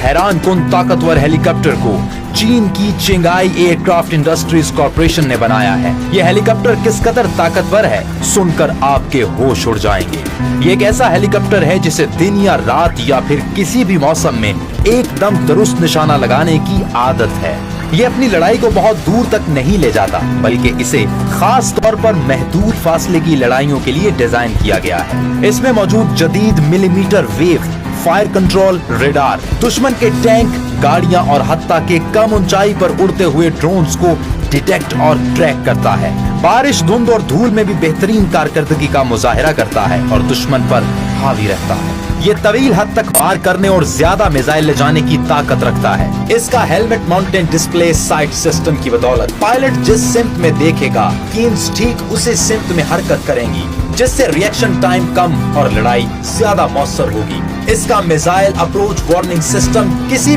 हैरान कुन ताकतवर हेलीकॉप्टर को चीन की चिंगाई एयरक्राफ्ट इंडस्ट्रीज कॉर्पोरेशन ने बनाया है। ये हेलीकॉप्टर किस कदर ताकतवर है, सुनकर आपके होश उड़ जाएंगे। ये एक ऐसा हेलीकॉप्टर है जिसे दिन या रात या फिर किसी भी मौसम में एकदम दुरुस्त निशाना लगाने की आदत है। ये अपनी लड़ाई को बहुत दूर तक नहीं ले जाता, बल्कि इसे खास तौर पर महदूद फासले की लड़ाइयों के लिए डिजाइन किया गया है। इसमें मौजूद जदीद millimetre wave fire control radar दुश्मन के टैंक, गाड़ियां और हत्ता के कम ऊंचाई पर उड़ते हुए ड्रोन्स को डिटेक्ट और ट्रैक करता है। बारिश, धुंध और धूल में भी बेहतरीन कारकर्दगी का मुजाहिरा करता है और दुश्मन पर हावी रहता है। ये तवील हद तक वार करने और ज्यादा मिसाइल ले जाने की ताकत रखता है। इसका helmet mounted display site system की बदौलत पायलट जिस सिमत में देखेगा, टीम्स ठीक उसी सिमत में हरकत करेंगी, जिससे रिएक्शन टाइम कम और लड़ाई ज्यादा मौसर होगी। इसका मिसाइल अप्रोच वार्निंग सिस्टम किसी